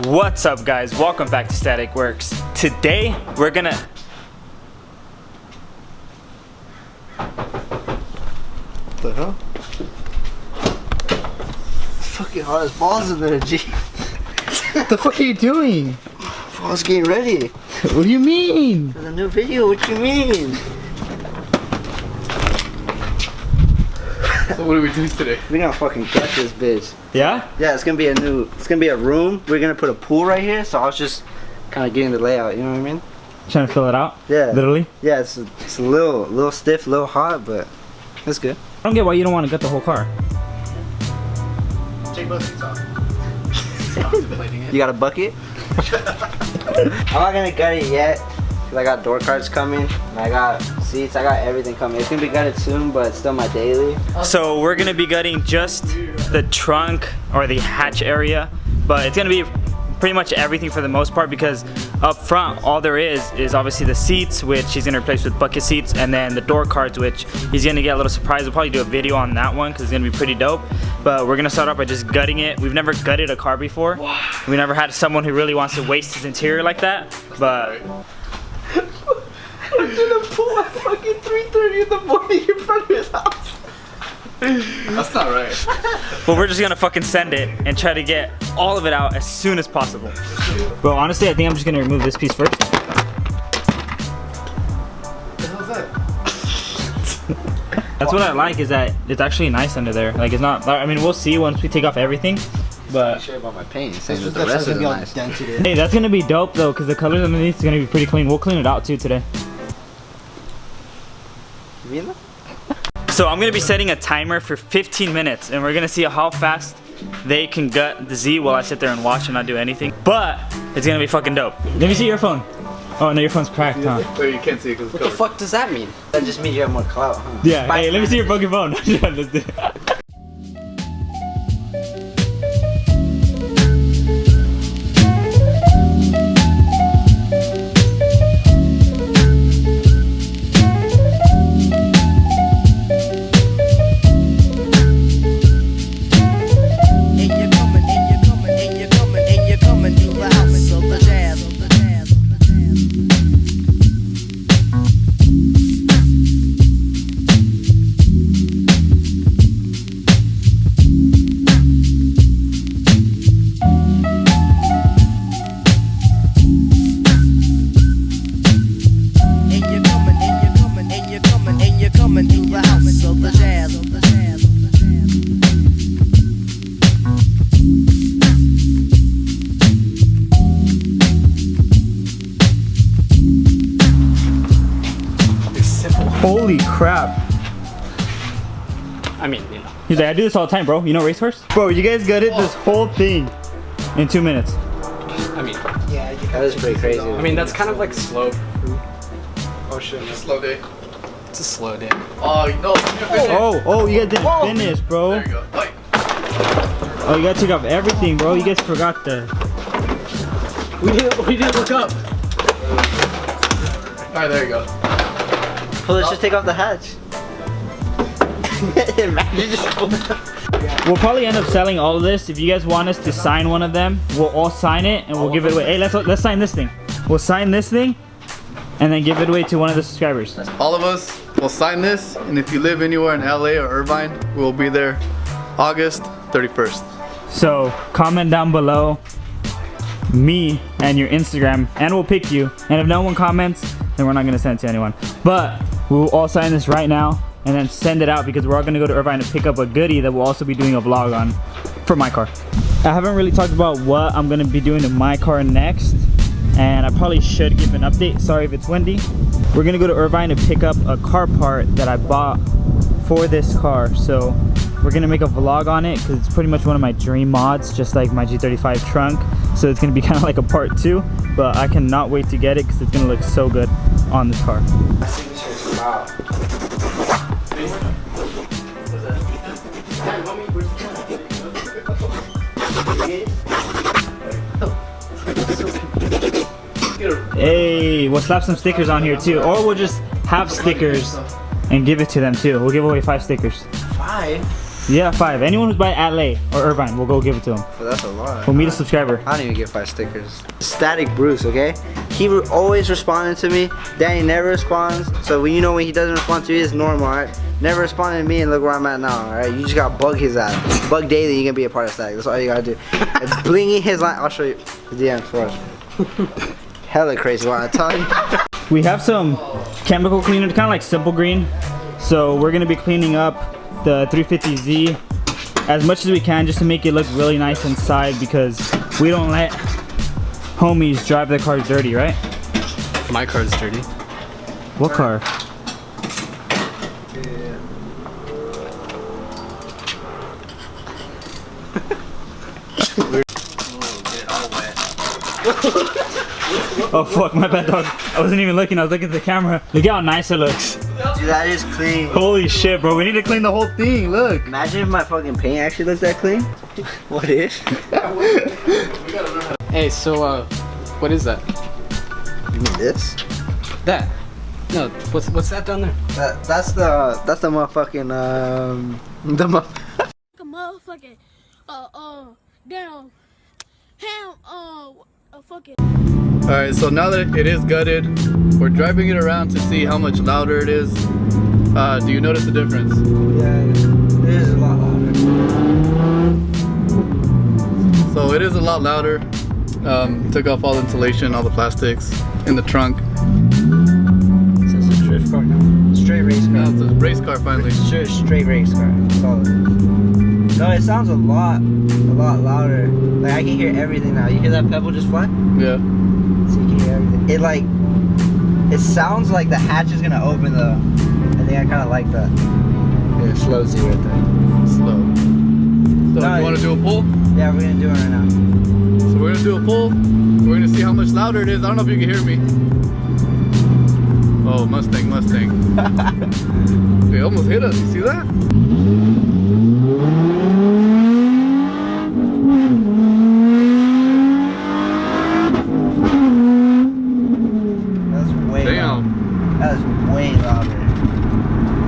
What's up, guys? Welcome back to Static Works. Today we're gonna What the hell? Fucking hot as balls in there, G. What the fuck are you doing? I was getting ready What do you mean? for the new video. What you mean? So what are we doing today? We gonna fucking gut this bitch. Yeah? Yeah, it's gonna be a room. We're gonna put a pool right here. So I was just kind of getting the layout. You know what I mean? Trying to fill it out? Yeah. Literally? Yeah, it's a little stiff, a little hot, but it's good. I don't get why you don't want to gut the whole car. Take both seats off. You got a bucket? I'm not gonna gut it yet, cause I got door cards coming, and I got seats, I got everything coming. It's gonna be gutted soon, but it's still my daily. So we're gonna be gutting just the trunk or the hatch area, but it's gonna be pretty much everything for the most part, because up front all there is obviously the seats, which he's gonna replace with bucket seats, and then the door cards, which he's gonna get a little surprise. We'll probably do a video on that one because it's gonna be pretty dope. But we're gonna start off by just gutting it. We've never gutted a car before. We never had someone who really wants to waste his interior like that. But I'm gonna pull at fucking 3:30 in the morning in front of his house. That's not right. But we're just gonna fucking send it and try to get all of it out as soon as possible. Bro, honestly, I think I'm just gonna remove this piece first. What the hell's that? That's what I like, is that it's actually nice under there. Like, it's not, I mean, we'll see once we take off everything. I'm But sure about my paint, saying that the rest of it nice. hey, that's gonna be dope though, because the colors underneath is gonna be pretty clean. We'll clean it out too today. Really? So I'm gonna be setting a timer for 15 minutes, and we're gonna see how fast they can gut the Z while I sit there and watch and not do anything. But it's gonna be fucking dope. Let me see your phone. Oh no, your phone's cracked, huh? Oh, you can't see it because it's What the covered. fuck does that mean? That just means you have more clout, huh? Yeah. Bye. Hey, let me see your fucking phone. Let's do it. Holy crap. I mean, you know. He's like, I do this all the time, bro. You know racehorse? Bro, you guys gutted this whole thing in 2 minutes. I mean, That is pretty crazy. I mean that's kind of like slow. Oh shit, it's a slow day. It's a slow day. Oh, no. Oh, you guys didn't finish, bro. There you go. Like, Oh, you gotta take off everything, bro. You guys forgot the... We didn't look up. alright, there you go. Well, let's just take off the hatch. Imagine just We'll probably end up selling all of this. If you guys want us to sign one of them, we'll all sign it and we'll give it away. Hey, let's sign this thing. We'll sign this thing and then give it away to one of the subscribers. All of us will sign this, and if you live anywhere in LA or Irvine, we'll be there August 31st. So comment down below me and your Instagram, and we'll pick you. And if no one comments, then we're not gonna send it to anyone. But we will all sign this right now and then send it out, because we're all gonna go to Irvine to pick up a goodie that we'll also be doing a vlog on for my car. I haven't really talked about what I'm gonna be doing to my car next, and I probably should give an update. Sorry if it's windy. We're gonna go to Irvine to pick up a car part that I bought for this car. So we're gonna make a vlog on it because it's pretty much one of my dream mods, just like my G35 trunk. So it's gonna be kind of like a part 2, but I cannot wait to get it because it's gonna look so good on this car. Wow. Hey, we'll slap some stickers on here too, or we'll just have stickers and give it to them too. We'll give away 5 stickers. 5? Yeah, 5. Anyone who's by LA or Irvine, we'll go give it to him. But that's a lot. We'll meet a subscriber. I don't even get 5 stickers. Static Bruce, okay? He always responded to me. Danny never responds. So when when he doesn't respond to you, it's normal, alright? Never responded to me, and look where I'm at now, alright? You just gotta bug his ass. Bug daily, you can be a part of Static. That's all you gotta do. It's blinging his line. I'll show you the DM for us. Hella crazy, what I'm telling you. We have some chemical cleaner, kind of like Simple Green. So we're gonna be cleaning up the 350Z as much as we can just to make it look really nice inside, because we don't let homies drive their cars dirty, right? My car's dirty. What car? Oh fuck, my bad, dog. I wasn't even looking, I was looking at the camera. Look how nice it looks. Dude, that is clean. Holy shit, bro, we need to clean the whole thing, look. Imagine if my fucking paint actually looks that clean. What if? Hey, so what is that? You mean this? That? No, what's that down there? That's the motherfucking the motherfucking damn ham fucking. Alright, so now that it is gutted, we're driving it around to see how much louder it is. Do you notice the difference? Yeah, it is a lot louder. So it is a lot louder. Took off all the insulation, all the plastics in the trunk. So it's a drift car now. Straight race car. Now it's a race car finally. Straight race car. That's all it is. No, it sounds a lot louder. Like I can hear everything now. You hear that pebble just fly? Yeah. So you can hear everything. It sounds like the hatch is gonna open though. I think I kind of like that. Yeah, slow Z right there. Slow. So No, you want to do a pull? Yeah, we're gonna do it right now. So we're gonna do a pull. We're gonna see how much louder it is. I don't know if you can hear me. Oh, Mustang. They almost hit us. You see that? That's way louder. That is way louder.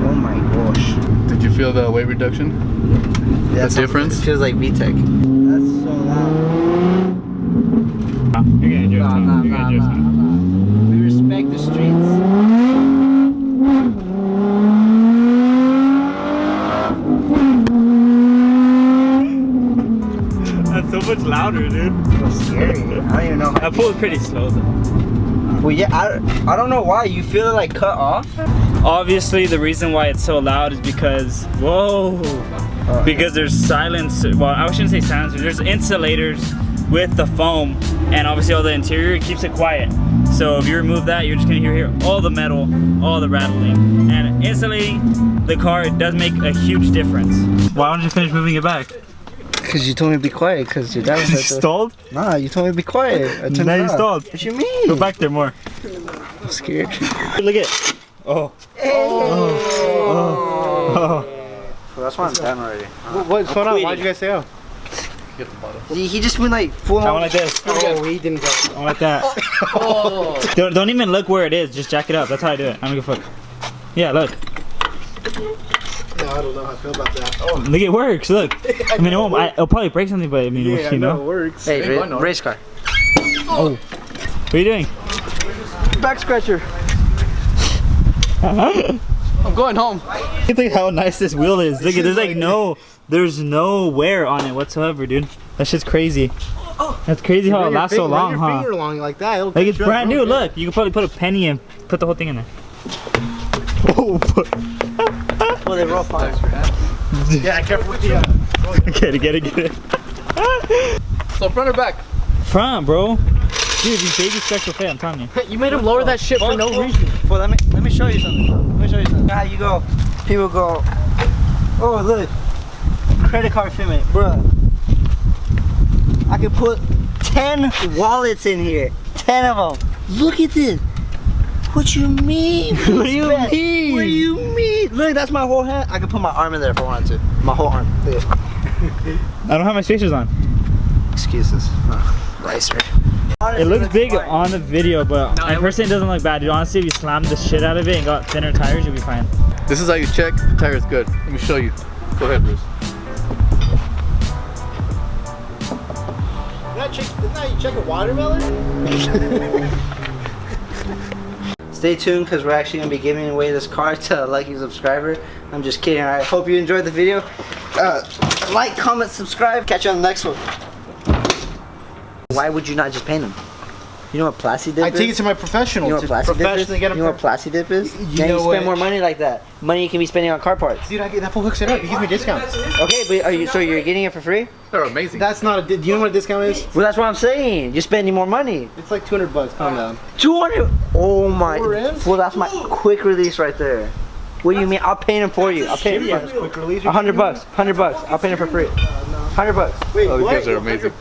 Oh my gosh. Did you feel the weight reduction? Yeah, The difference? It feels like VTEC. That's so loud. You're gonna drift home. You're gonna drift home. I'm not. We respect the streets. That's so much louder, dude. It's scary. I don't even know. That pull is pretty slow though. Well, yeah, I don't know why. You feel it like cut off? Obviously, the reason why it's so loud is because, because there's silence. Well, I shouldn't say silencers. There's insulators with the foam, and obviously all the interior keeps it quiet. So if you remove that, you're just gonna hear all the metal, all the rattling. And insulating the car, it does make a huge difference. Why don't you finish moving it back? Because you told me to be quiet, because your dad was You like stalled? Nah, you told me to be quiet. I turned Now it you off. stalled. What you mean? Go back there more. I'm scared. Look at. Oh. Well, that's why I'm done already. What's going on? Why'd you guys say oh? He just went like full I on. want like this. Oh, he didn't go. I want like that. Don't even look where it is. Just jack it up. That's how I do it. I don't give a fuck. Yeah, look. No, I don't know how I feel about that. Oh, Look, it works. Look. I mean, it'll probably break something, but I mean, yeah, you know. it works. Hey, race car. Oh. What are you doing? Back scratcher. I'm going home. Look at how nice this wheel is. Look at there's no wear on it whatsoever, dude. That shit's crazy. That's crazy how it lasts so long, Run huh? your finger along like that. It'll Like it's catch you up brand real new. good. Look, you could probably put a penny and put the whole thing in there. Oh, Well, they roll fine. Yeah, careful with the. get it. So front or back? Front, bro. Dude, these baby special fit. I'm telling you. You made him lower that shit for no reason. Well, let me show you something. How you go? People go. Oh, look. Credit card payment, bruh. I could put 10 wallets in here. 10 of them. Look at this. What you mean? What do you mean? What do you mean? Look, that's my whole hand. I could put my arm in there if I wanted to. My whole arm. Look. I don't have my spacers on. Excuses. Ricer. It looks big on the video, but No, in person it doesn't look bad, dude. Honestly, if you slammed the shit out of it and got thinner tires, you'll be fine. This is how you check the tire's good. Let me show you. Go ahead, Bruce. Check a watermelon? Stay tuned because we're actually going to be giving away this car to a lucky subscriber. I'm just kidding. Alright, hope you enjoyed the video. Like, comment, subscribe. Catch you on the next one. Why would you not just paint them? You know what plasti dip is? I take it to my professional. You know what plasti dip is? Get You know what plasti dip is? You Then know you spend what? more money like that. Money you can be spending on car parts. Dude, that fool hooks it up. He gives me discounts. Okay, but are you, so you're getting it for free? They're amazing. That's not a. Do you know what a discount is? Well, that's what I'm saying. You're spending more money. It's like $200. Calm down. 200. Oh my. Four M's? Well, that's my quick release right there. What do you mean? I'll paint them for you. I'll paint it for Quick release. $100. $100. I'll paint it for free. $100. Wait, Oh, these what? guys are amazing.